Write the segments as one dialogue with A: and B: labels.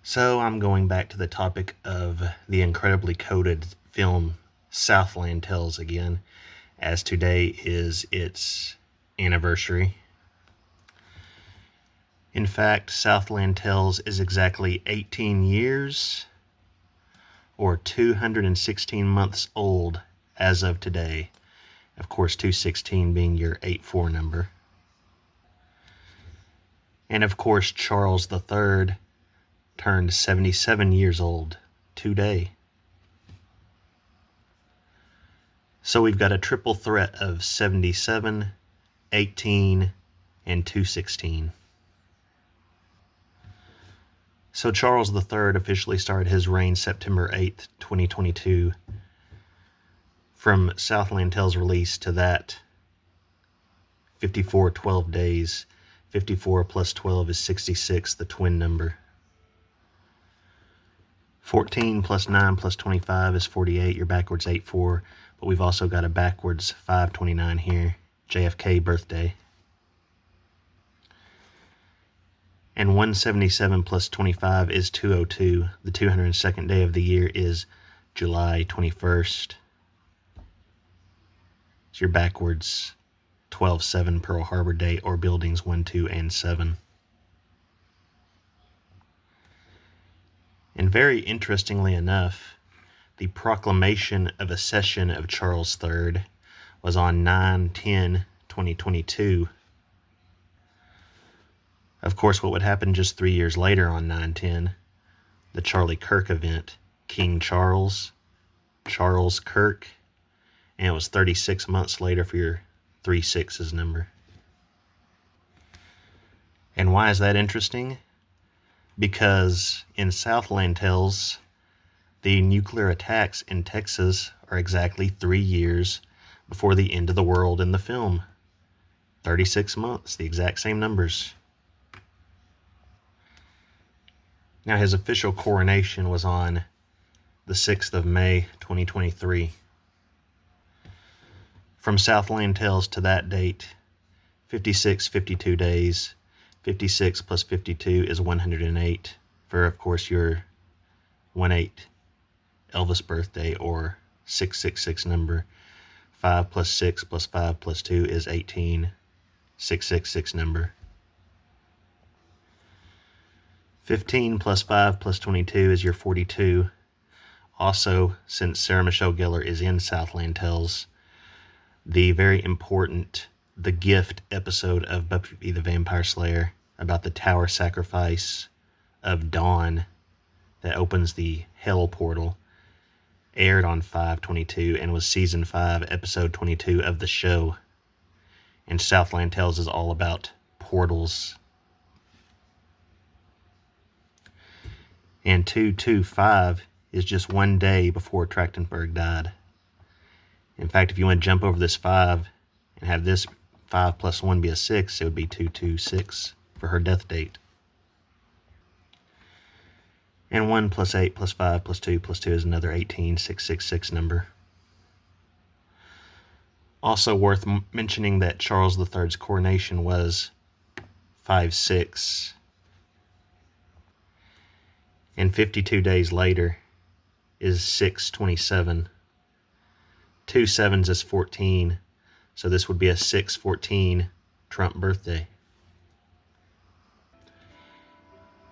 A: So I'm going back to the topic of the incredibly coded film Southland Tales again, as today is its anniversary. In fact, Southland Tales is exactly 18 years or 216 months old as of today. Of course, 216 being your 84 number. And of course, Charles III turned 77 years old today. So we've got a triple threat of 77, 18, and 216. So Charles III officially started his reign September 8th, 2022. From Southland Tales release to that, 54 12 days. 54 plus 12 is 66, the twin number. 14 plus 9 plus 25 is 48, your backwards 84. But we've also got a backwards 529 here, JFK birthday. And 177 plus 25 is 202. The 202nd day of the year is July 21st. It's your backwards 12-7 Pearl Harbor Day, or buildings 1, 2, and 7. And very interestingly enough, the proclamation of accession of Charles III was on 9/10/2022. Of course, what would happen just 3 years later on 9/10? The Charlie Kirk event, King Charles, Charles Kirk, and it was 36 months later for your 36's number. And why is that interesting? Because in Southland Tales, the nuclear attacks in Texas are exactly 3 years before the end of the world in the film. 36 months, the exact same numbers. Now, his official coronation was on the 6th of May, 2023. From Southland Tales to that date, 56, 52 days. 56 plus 52 is 108 for, of course, your 1/8 Elvis birthday or 666 number. 5 plus 6 plus 5 plus 2 is 18, 666 number. 15 plus 5 plus 22 is your 42. Also, since Sarah Michelle Gellar is in Southland Tales, the very important The Gift episode of Buffy the Vampire Slayer about the tower sacrifice of Dawn that opens the hell portal aired on 5/22 and was season 5, episode 22 of the show. And Southland Tales is all about portals. And 225 is just one day before Trachtenberg died. In fact, if you want to jump over this 5 and have this 5 plus 1 be a 6, it would be 226 for her death date. And 1 plus 8 plus 5 plus 2 plus 2 is another 18, 666 number. Also worth mentioning that Charles III's coronation was 5/6. And 52 days later is 6/27. 2 sevens is 14. So this would be a 6/14 Trump birthday.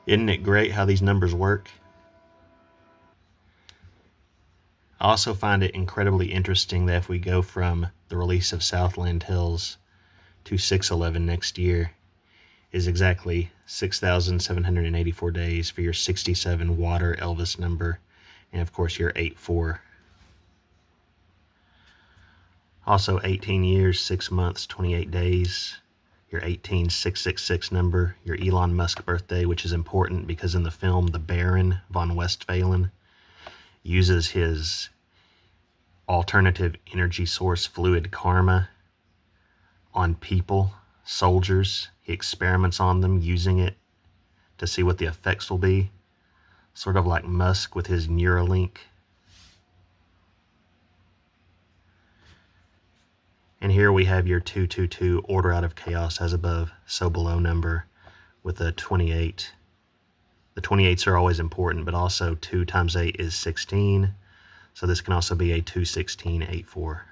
A: Isn't it great how these numbers work? I also find it incredibly interesting that if we go from the release of Southland Tales to 6/11 next year, is exactly 6,784 days for your 67 Water Elvis number, and of course your 84. Also 18 years, 6 months, 28 days, your 18666 number, your Elon Musk birthday, which is important because in the film, the Baron von Westphalen uses his alternative energy source fluid karma on people, soldiers. He experiments on them using it to see what the effects will be, sort of like Musk with his Neuralink. And here we have your 222 order out of chaos as above, so below number with a 28. The 28s are always important, but also 2 times 8 is 16. So this can also be a 21684.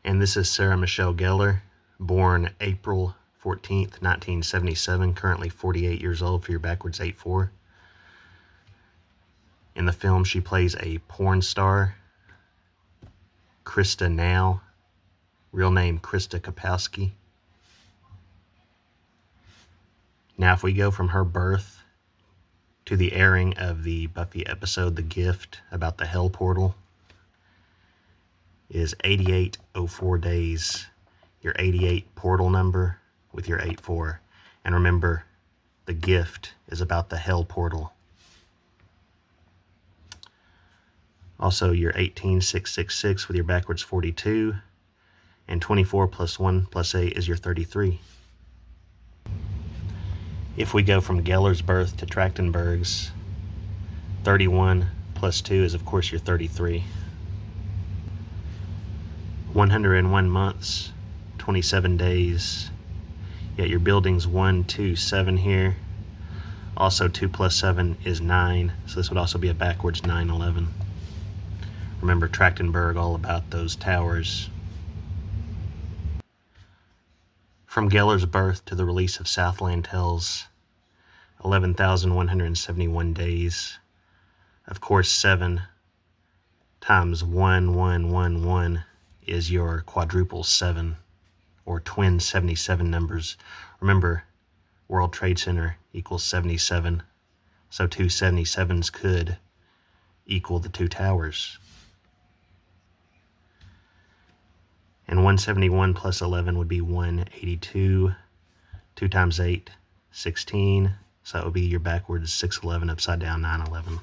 A: And this is Sarah Michelle Gellar, born April 14th, 1977, currently 48 years old for your backwards 84. In the film, she plays a porn star, Krista Now, real name Krista Kapowski. Now, if we go from her birth to the airing of the Buffy episode, The Gift, about the Hell Portal, is 8804 days, your 88 portal number with your 84. And remember, The Gift is about the Hell Portal. Also, your 18666 with your backwards 42, and 24 plus 1 plus 8 is your 33. If we go from Gellar's birth to Trachtenberg's, 31 plus 2 is, of course, your 33. 101 months, 27 days. Yet your building's 1, 2, 7 here. Also, 2 plus 7 is 9, so this would also be a backwards 911. Remember Trachtenberg, all about those towers. From Gellar's birth to the release of Southland Tales, 11,171 days. Of course, 7 times 1111 is your quadruple 7, or twin 77 numbers. Remember, World Trade Center equals 77, so 2 77s could equal the 2 towers. And 171 plus 11 would be 182. 2 times 8, 16. So that would be your backwards 611, upside down 911.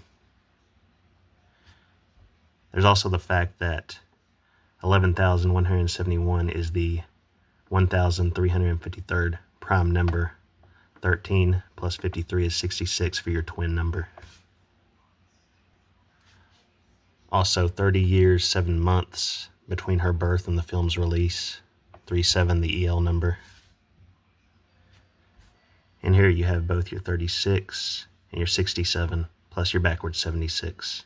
A: There's also the fact that 11,171 is the 1,353rd prime number. 13 plus 53 is 66 for your twin number. Also, 30 years, 7 months between her birth and the film's release. 37, the EL number. And here you have both your 36 and your 67, plus your backwards 76.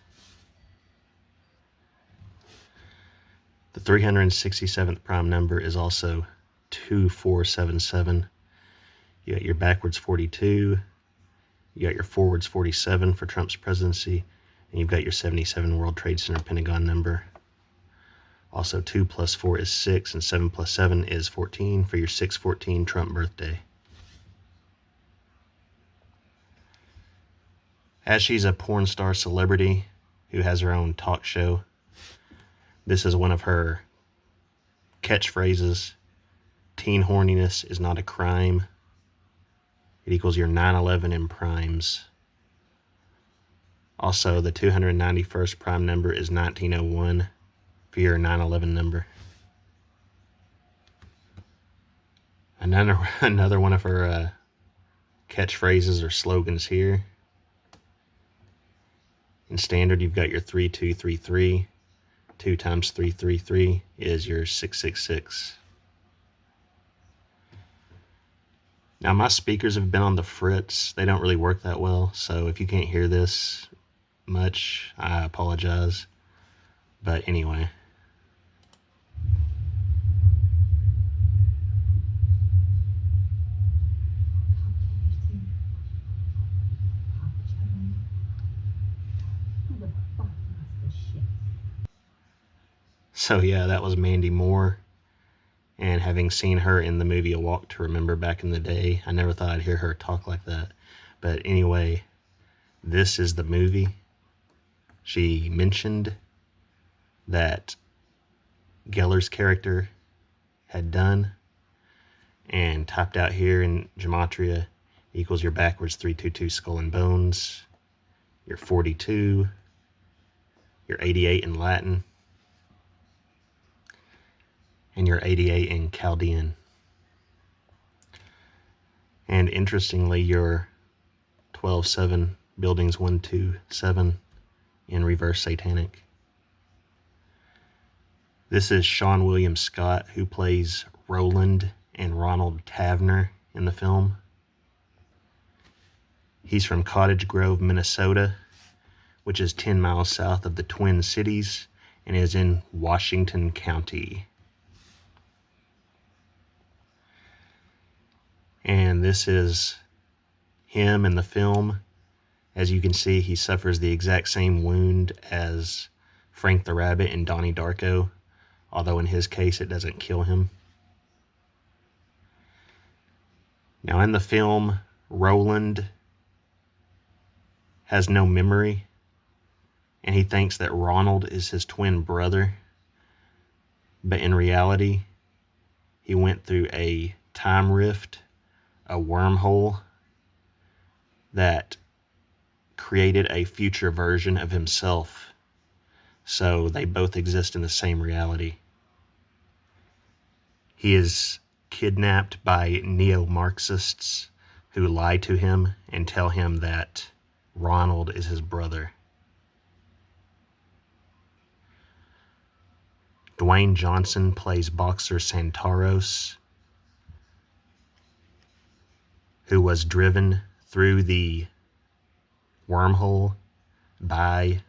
A: The 367th prime number is also 2477. You got your backwards 42, you got your forwards 47 for Trump's presidency, and you've got your 77 World Trade Center Pentagon number. Also, 2 plus 4 is 6, and 7 plus 7 is 14 for your 6/14 Trump birthday. As she's a porn star celebrity who has her own talk show, this is one of her catchphrases. Teen horniness is not a crime. It equals your 911 in primes. Also, the 291st prime number is 1901 for your 911 number. Another one of her catchphrases or slogans here. In standard, you've got your 3233. 2 times 333 is your 666. Now, my speakers have been on the fritz. They don't really work that well, so if you can't hear this much, I apologize. But anyway. So yeah, that was Mandy Moore. And having seen her in the movie A Walk to Remember back in the day, I never thought I'd hear her talk like that. But anyway, this is the movie. She mentioned that Gellar's character had done, and typed out here in gematria equals your backwards 322 skull and bones, your 42, your 88 in Latin, and your 88 in Chaldean. And interestingly, your 12-7 buildings 1-2-7 in reverse satanic. This is Sean William Scott, who plays Roland and Ronald Tavener in the film. He's from Cottage Grove, Minnesota, which is 10 miles south of the Twin Cities and is in Washington County. And this is him in the film. As you can see, he suffers the exact same wound as Frank the Rabbit and Donnie Darko, although in his case it doesn't kill him. Now in the film, Roland has no memory, and he thinks that Ronald is his twin brother. But in reality, he went through a time rift, a wormhole, that created a future version of himself. So they both exist in the same reality. He is kidnapped by neo-Marxists who lie to him and tell him that Ronald is his brother. Dwayne Johnson plays boxer Santaros, who was driven through the wormhole by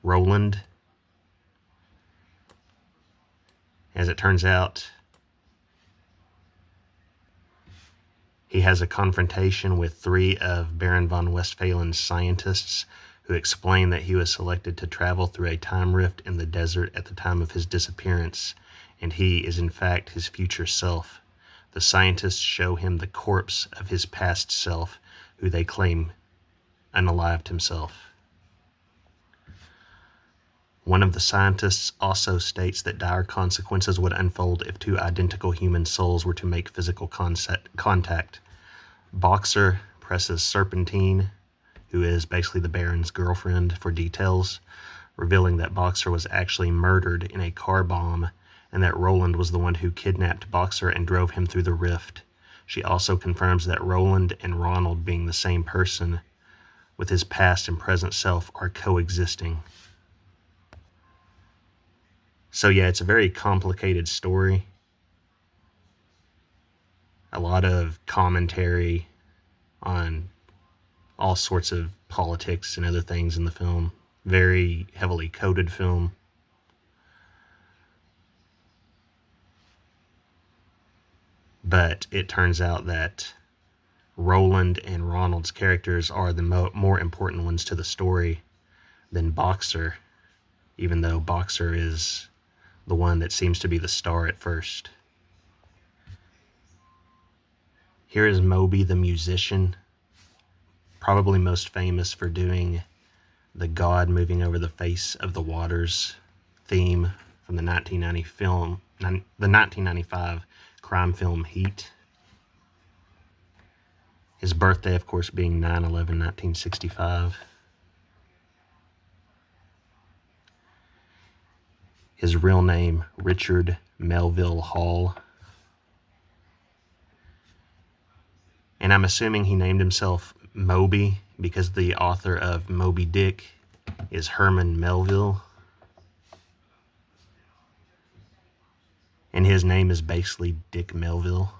A: Roland. As it turns out, he has a confrontation with 3 of Baron von Westphalen's scientists who explain that he was selected to travel through a time rift in the desert at the time of his disappearance, and he is in fact his future self. The scientists show him the corpse of his past self, who they claim unalived himself. One of the scientists also states that dire consequences would unfold if 2 identical human souls were to make physical contact. Boxer presses Serpentine, who is basically the Baron's girlfriend, for details, revealing that Boxer was actually murdered in a car bomb and that Roland was the one who kidnapped Boxer and drove him through the rift. She also confirms that Roland and Ronald, being the same person with his past and present self, are coexisting. So yeah, it's a very complicated story. A lot of commentary on all sorts of politics and other things in the film. Very heavily coded film. But it turns out that Roland and Ronald's characters are the more important ones to the story than Boxer, even though Boxer is the one that seems to be the star at first. Here is Moby the musician, probably most famous for doing the God moving over the face of the waters theme from the 1995 crime film Heat. His birthday, of course, being 9/11/1965. His real name, Richard Melville Hall. And I'm assuming he named himself Moby because the author of Moby Dick is Herman Melville. And his name is basically Dick Melville.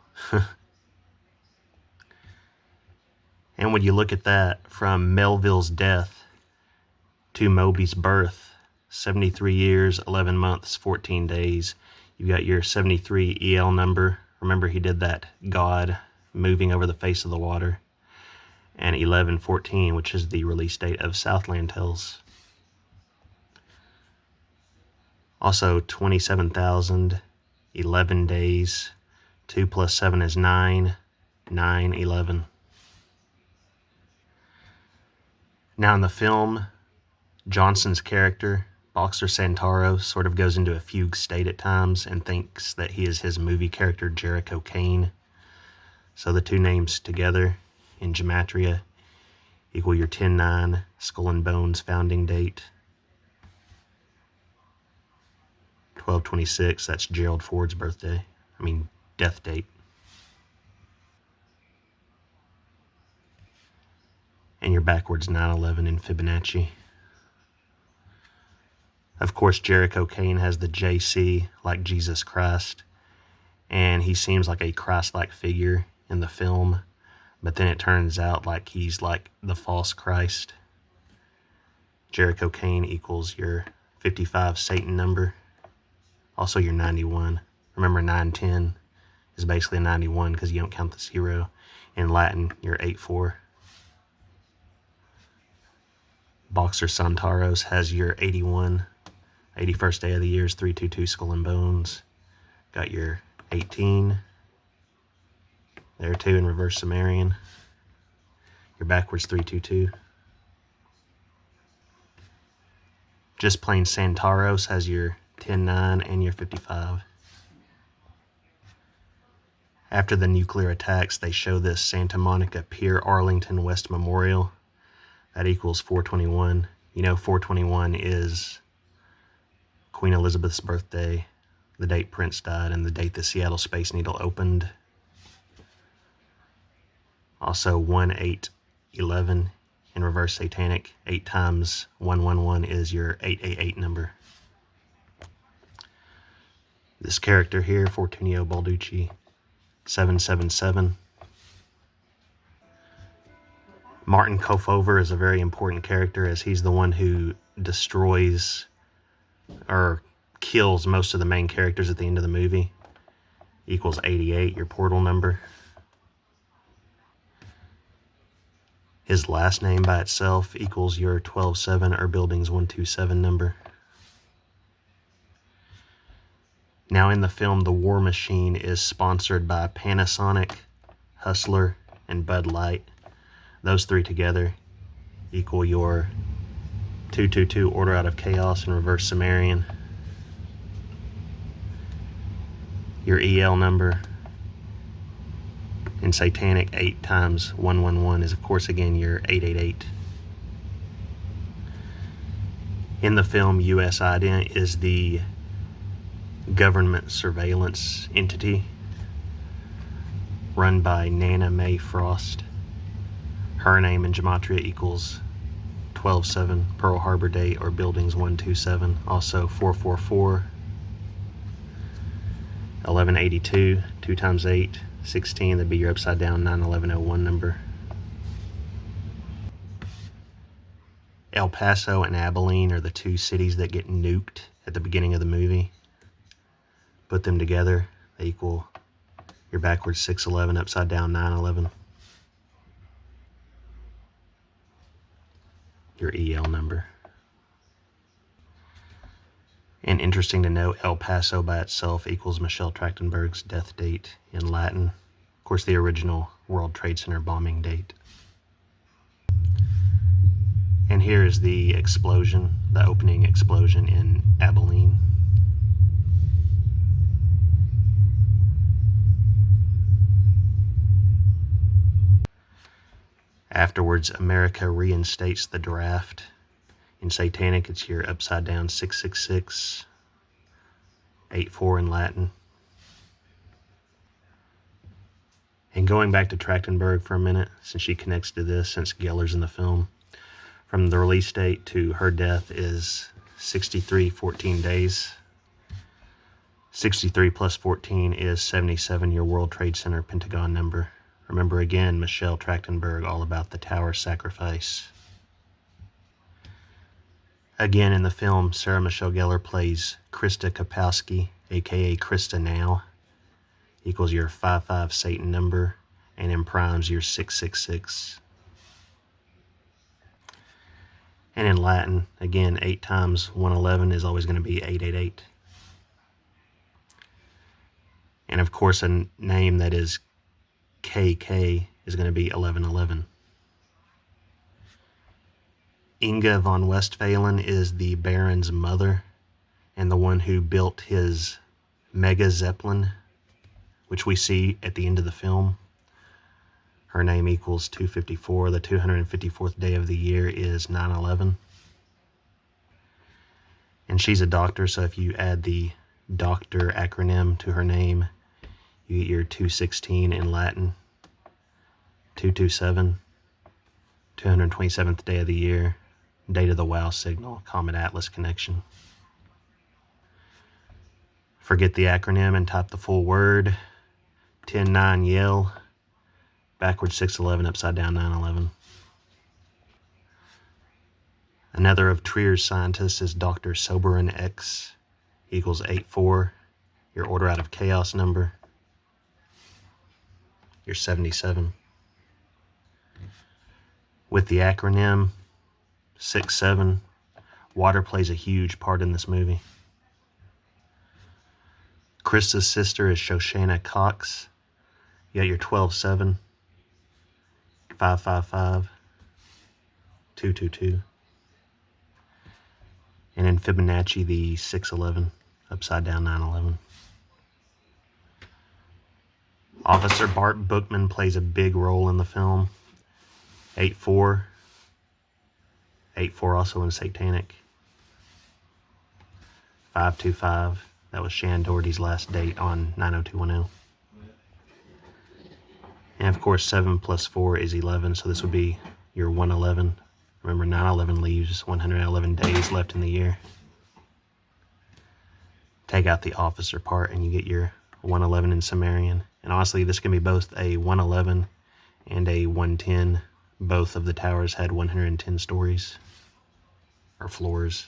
A: And when you look at that, from Melville's death to Moby's birth, 73 years, 11 months, 14 days. You've got your 73 EL number. Remember, he did that God moving over the face of the water. And 11/14, which is the release date of Southland Tales. Also, 27,011 days. 2 plus 7 is 9. 9/11. Now in the film, Johnson's character, Boxer Santoro, sort of goes into a fugue state at times and thinks that he is his movie character Jericho Kane. So the two names together in gematria equal your 10-9 Skull and Bones founding date. 12/26, that's Gerald Ford's death date. And your backwards 9/11 in Fibonacci. Of course, Jericho Kane has the JC like Jesus Christ, and he seems like a Christ-like figure in the film, but then it turns out like he's like the false Christ. Jericho Kane equals your 55 Satan number, also your 91. Remember 910 is basically a 91 because you don't count the 0. In Latin, your 84. Boxer Santaros has your 81. 81st day of the year is 322 Skull and Bones. Got your 18. There too in reverse Sumerian. Your backwards 322. Just plain Santaros has your 10-9 and your 55. After the nuclear attacks, they show this Santa Monica Pier Arlington West Memorial. That equals 421. You know 421 is Queen Elizabeth's birthday, the date Prince died, and the date the Seattle Space Needle opened. Also 1811 in reverse Satanic. 8 times 111 is your 888 number. This character here, Fortunio Balducci, 777. Martin Kofover is a very important character as he's the one who destroys or kills most of the main characters at the end of the movie. Equals 88, your portal number. His last name by itself equals your 127 or Buildings 127 number. Now in the film, the War Machine is sponsored by Panasonic, Hustler, and Bud Light. Those three together equal your 222 Order Out of Chaos in reverse Sumerian. Your EL number in Satanic, 8 times 111 is of course again your 888. In the film, US Ident is the government surveillance entity run by Nana Mae Frost. Her name in Gematria equals 127, Pearl Harbor date or Buildings 127, also 444, 1182, 2 times 8, 16, that'd be your upside down 91101 number. El Paso and Abilene are the two cities that get nuked at the beginning of the movie. Put them together, they equal your backwards 611, upside down 911. Your EL number. And interesting to note, El Paso by itself equals Michelle Trachtenberg's death date in Latin. Of course, the original World Trade Center bombing date. And here is the explosion, the opening explosion in Abilene. Afterwards, America reinstates the draft. In Satanic, it's your upside down 666, 84 in Latin. And going back to Trachtenberg for a minute, since she connects to this, since Geller's in the film, from the release date to her death is 63 14 days. 63 plus 14 is 77, your World Trade Center Pentagon number. Remember again, Michelle Trachtenberg, all about the tower sacrifice. Again, in the film, Sarah Michelle Gellar plays Krista Kapowski, aka Krista Now, equals your 55 Satan number, and in primes your 666. And in Latin, again, 8 times 111 is always going to be 888. And of course, a name that is KK is going to be 1111. Inga von Westphalen is the Baron's mother and the one who built his Mega Zeppelin, which we see at the end of the film. Her name equals 254. The 254th day of the year is 9/11. And she's a doctor, so if you add the doctor acronym to her name, you get your 216 in Latin, 227, 227th day of the year, date of the WOW signal, Comet Atlas connection. Forget the acronym and type the full word, 10-9 yell, backwards 611, upside down 911. Another of Trier's scientists is Dr. Soberon X equals 84. Your order out of chaos number. You're 77. With the acronym 6-7, water plays a huge part in this movie. Krista's sister is Shoshana Cox. You got your 12-7, 555, 222. And in Fibonacci, the 611, upside down 911. Officer Bart Bookman plays a big role in the film. 8-4. 8-4 also in Satanic. 525. That was Shan Doherty's last date on 90210. And of course, 7 plus 4 is 11, so this would be your 111. Remember, 911 leaves 111 days left in the year. Take out the officer part and you get your 111 in Sumerian. And honestly, this can be both a 111 and a 110. Both of the towers had 110 stories, or floors.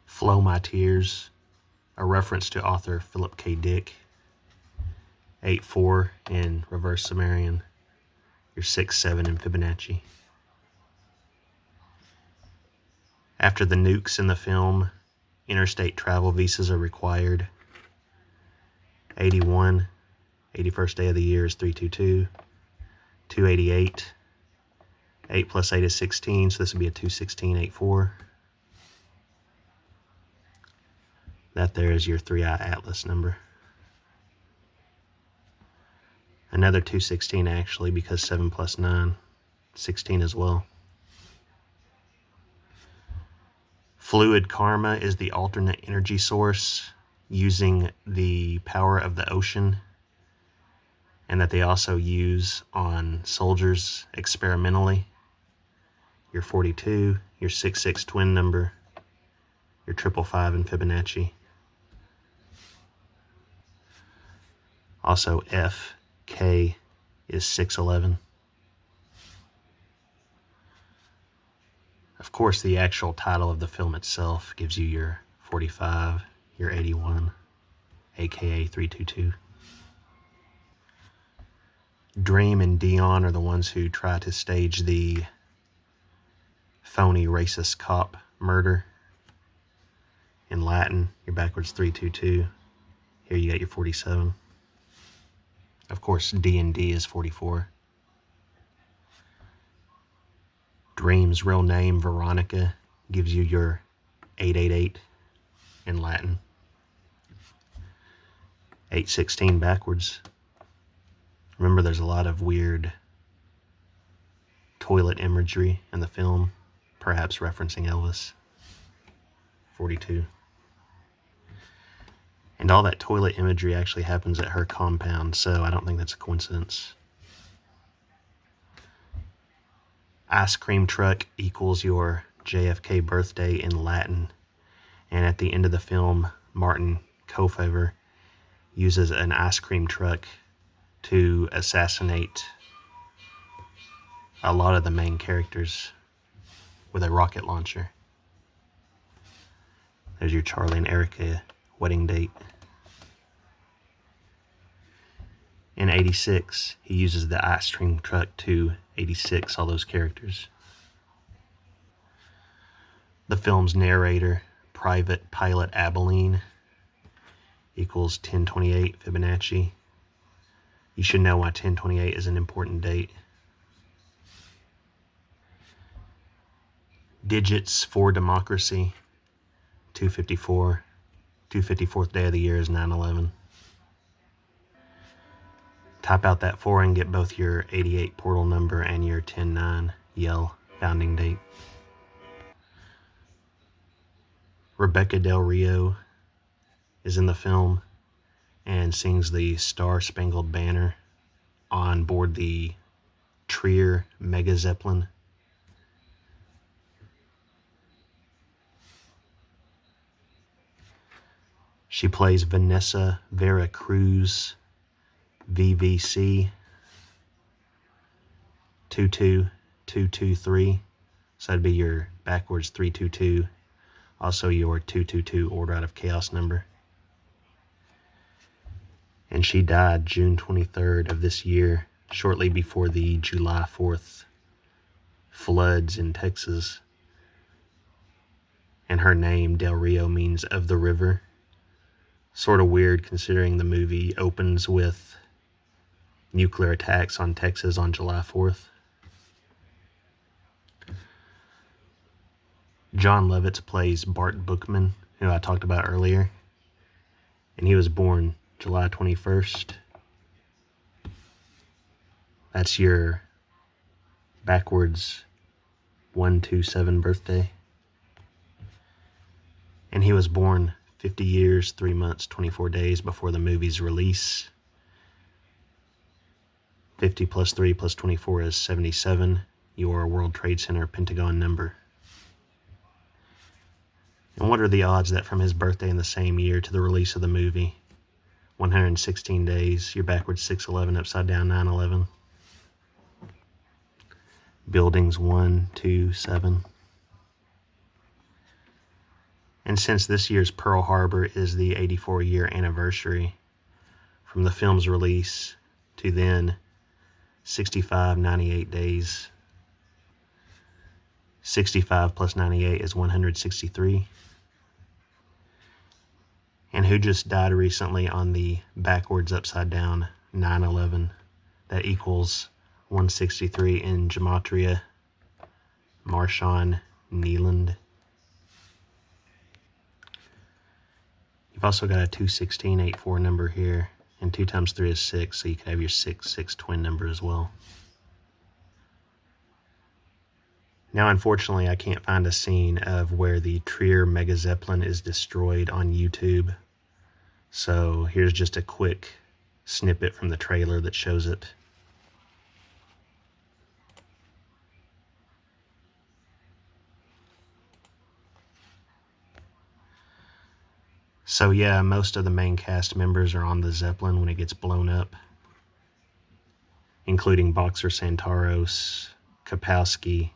A: Flow My Tears, a reference to author Philip K. Dick. 8-4 in reverse Sumerian. Your 6-7 in Fibonacci. After the nukes in the film, interstate travel visas are required. 81, 81st day of the year is 322. 288, 8 plus 8 is 16, so this would be a 216-84. That there is your 3-eye atlas number. Another 216 actually, because 7 plus 9, 16 as well. Fluid karma is the alternate energy source using the power of the ocean, and that they also use on soldiers experimentally. Your 42, your 6-6 twin number, your 555 in Fibonacci. Also FK is 611. Of course, the actual title of the film itself gives you your 45, your 81, aka 322. Dream and Dion are the ones who try to stage the phony racist cop murder. In Latin, you're backwards 322. Here you got your 47. Of course, D&D is 44. Dream's real name, Veronica, gives you your 888 in Latin. 816 backwards. Remember, there's a lot of weird toilet imagery in the film, perhaps referencing Elvis. 42. And all that toilet imagery actually happens at her compound, so I don't think that's a coincidence. Ice cream truck equals your JFK birthday in Latin. And at the end of the film, Martin Kofever uses an ice cream truck to assassinate a lot of the main characters with a rocket launcher. There's your Charlie and Erica wedding date. In 86, he uses the ice cream truck to 86 all those characters. The film's narrator, Private Pilot Abilene, equals 1028 Fibonacci. You should know why 1028 is an important date. Digits for democracy, 254. 254th day of the year is 9/11. Type out that 4 and get both your 88 portal number and your 10-9 Yell founding date. Rebecca Del Rio is in the film and sings the Star Spangled Banner on board the Trier Mega Zeppelin. She plays Vanessa Vera Cruz, VVC, 22223. So that'd be your backwards 322. Also your 222 order out of chaos number. And she died June 23rd of this year, shortly before the July 4th floods in Texas. And her name, Del Rio, means of the river. Sort of weird considering the movie opens with nuclear attacks on Texas on July 4th. John Lovitz plays Bart Bookman, who I talked about earlier. And he was born July 21st. That's your backwards 127 birthday. And he was born 50 years, 3 months, 24 days before the movie's release. 50 plus 3 plus 24 is 77, your World Trade Center Pentagon number. And what are the odds that from his birthday in the same year to the release of the movie, 116 days, you're backwards 611, upside down 911. Buildings 1, 2, 7. And since this year's Pearl Harbor is the 84-year anniversary from the film's release to then 65, 98 days. 65 plus 98 is 163. And who just died recently on the backwards upside down 911? That equals 163 in gematria. Marshawn Neeland. You've also got a 21684 number here, and 2 times 3 is 6, so you could have your 6 twin number as well. Now, unfortunately, I can't find a scene of where the Trier Mega Zeppelin is destroyed on YouTube. So here's just a quick snippet from the trailer that shows it. So yeah, most of the main cast members are on the Zeppelin when it gets blown up, including Boxer Santaros, Kapowski,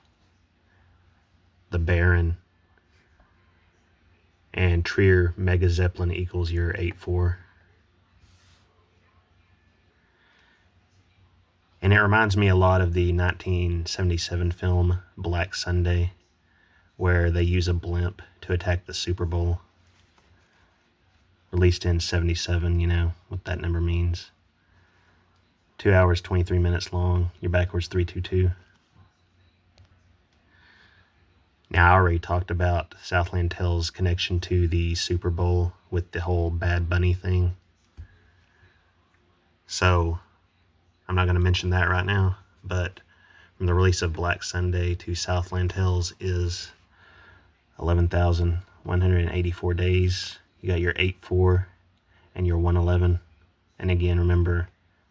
A: the Baron, and Trier Mega Zeppelin equals your 84. And it reminds me a lot of the 1977 film Black Sunday, where they use a blimp to attack the Super Bowl. Released in 77, you know what that number means. 2 hours, 23 minutes long. You're backwards 322. Now, I already talked about Southland Tales' connection to the Super Bowl with the whole Bad Bunny thing. So, I'm not going to mention that right now, but from the release of Black Sunday to Southland Tales is 11,184 days. You got your 84 and your 111. And again, remember,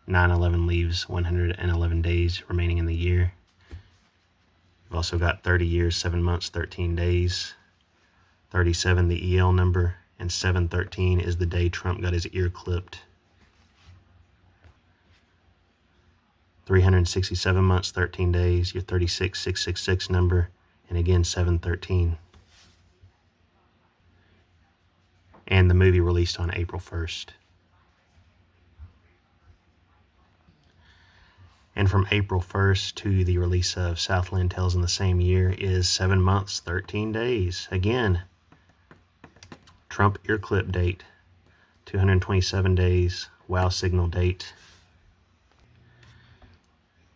A: 911 leaves 111 days remaining in the year. You've also got 30 years, 7 months, 13 days. 37, the EL number. And 713 is the day Trump got his ear clipped. 367 months, 13 days. Your 36666 number. And again, 713. And the movie released on April 1st. And from April 1st to the release of Southland Tales in the same year is 7 months, 13 days. Again, Trump ear clip date, 227 days, wow signal date.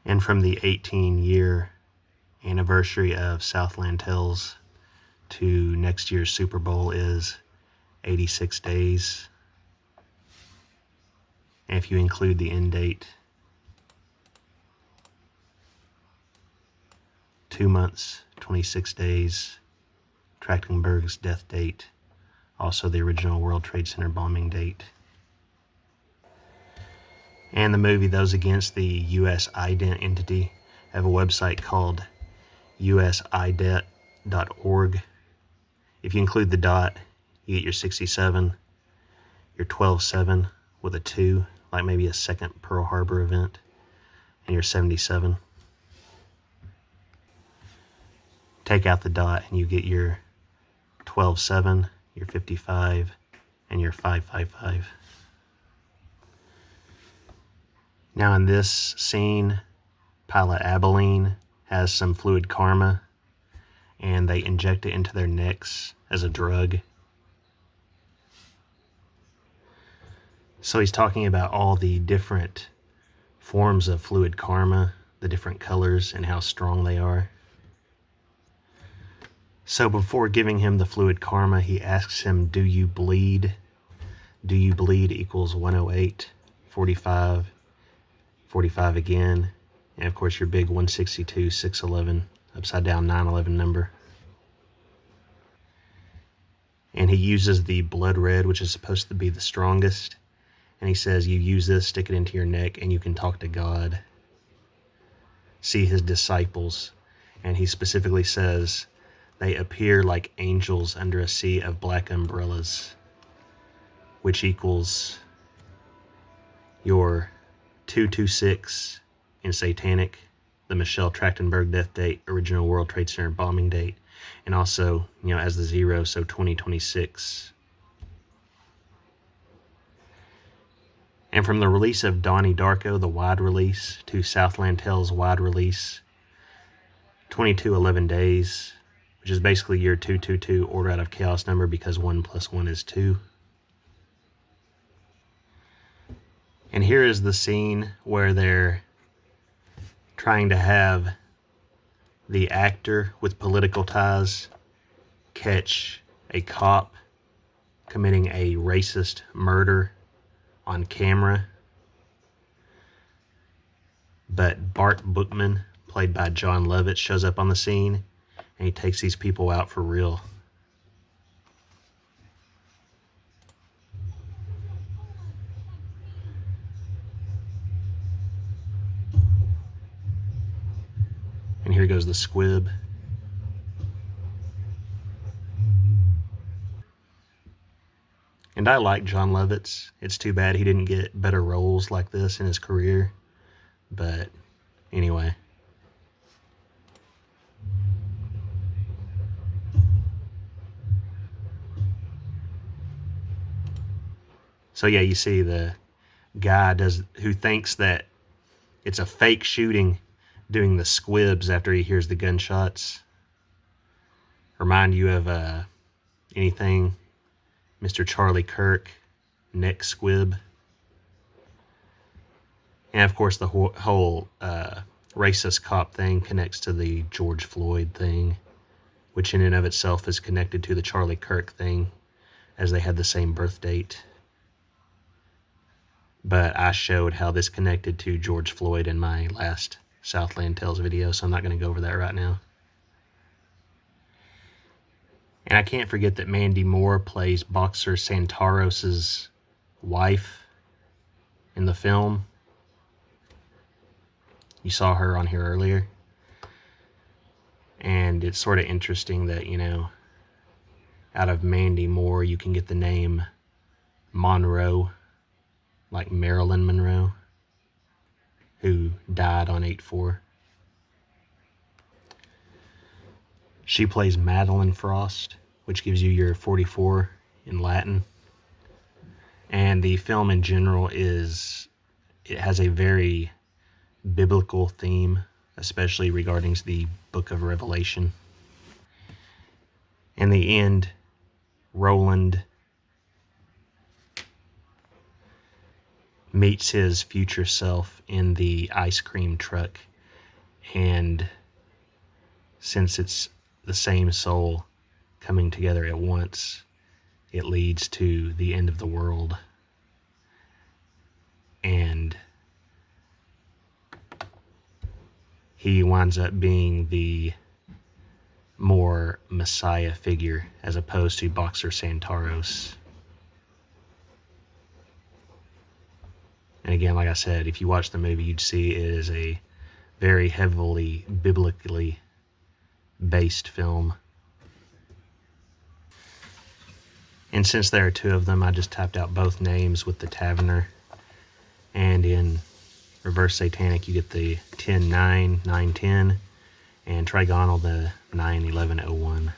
A: And from the 18-year anniversary of Southland Tales to next year's Super Bowl is 86 days. And if you include the end date, 2 months, 26 days, Trachtenberg's death date, also the original World Trade Center bombing date. And the movie, those against the U.S. IDENT entity, have a website called usident.org. If you include the dot, you get your 67, your 12-7 with a 2, like maybe a second Pearl Harbor event, and your 77. take out the dot and you get your 12-7, your 55, and your 555. Now in this scene, Pilot Abilene has some fluid karma, and they inject it into their necks as a drug. So he's talking about all the different forms of fluid karma, the different colors, and how strong they are. So before giving him the fluid karma, he asks him, do you bleed? Do you bleed equals 108, 45, 45 again, and of course your big 162, 611, upside down 911 number. And he uses the blood red, which is supposed to be the strongest. And he says, you use this, stick it into your neck, and you can talk to God. See his disciples. And he specifically says, they appear like angels under a sea of black umbrellas, which equals your 226 in Satanic, the Michelle Trachtenberg death date, original World Trade Center bombing date, and also, as the 0, so 2026. And from the release of Donnie Darko, the wide release, to Southland Tales wide release, 2211 days, which is basically your 222 order out of chaos number, because 1 + 1 is 2. And here is the scene where they're trying to have the actor with political ties catch a cop committing a racist murder on camera. But Bart Bookman, played by John Lovitz, shows up on the scene, and he takes these people out for real. And here goes the squib. And I like John Lovitz. It's too bad he didn't get better roles like this in his career. But anyway. So yeah, you see the guy who thinks that it's a fake shooting, doing the squibs after he hears the gunshots. Remind you of anything Mr. Charlie Kirk, neck squib. And of course the whole racist cop thing connects to the George Floyd thing, which in and of itself is connected to the Charlie Kirk thing, as they had the same birth date. But I showed how this connected to George Floyd in my last Southland Tales video, so I'm not going to go over that right now. And I can't forget that Mandy Moore plays Boxer Santaros's wife in the film. You saw her on here earlier. And it's sort of interesting that, out of Mandy Moore, you can get the name Monroe, like Marilyn Monroe, who died on 8/4. She plays Madeline Frost, which gives you your 44 in Latin. And the film in general it has a very biblical theme, especially regarding the book of Revelation. In the end, Roland meets his future self in the ice cream truck, and since it's the same soul coming together at once, it leads to the end of the world. And he winds up being the more Messiah figure as opposed to Boxer Santaros. And again, like I said, if you watch the movie, you'd see it is a very heavily biblically based film. And since there are two of them, I just typed out both names with the Taverner. And in Reverse Satanic, you get the 10-9, 9-10. and Trigonal the 91101.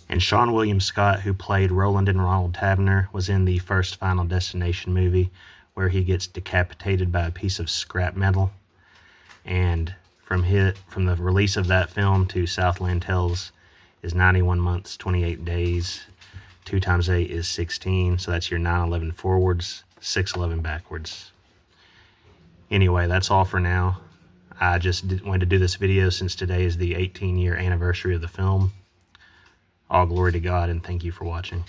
A: And Sean William Scott, who played Roland and Ronald Tavener, was in the first Final Destination movie where he gets decapitated by a piece of scrap metal. And from the release of that film to Southland Tales is 91 months, 28 days. 2 times 8 is 16, so that's your 911 forwards, 611 backwards. Anyway, that's all for now. I just wanted to do this video since today is the 18-year anniversary of the film. All glory to God, and thank you for watching.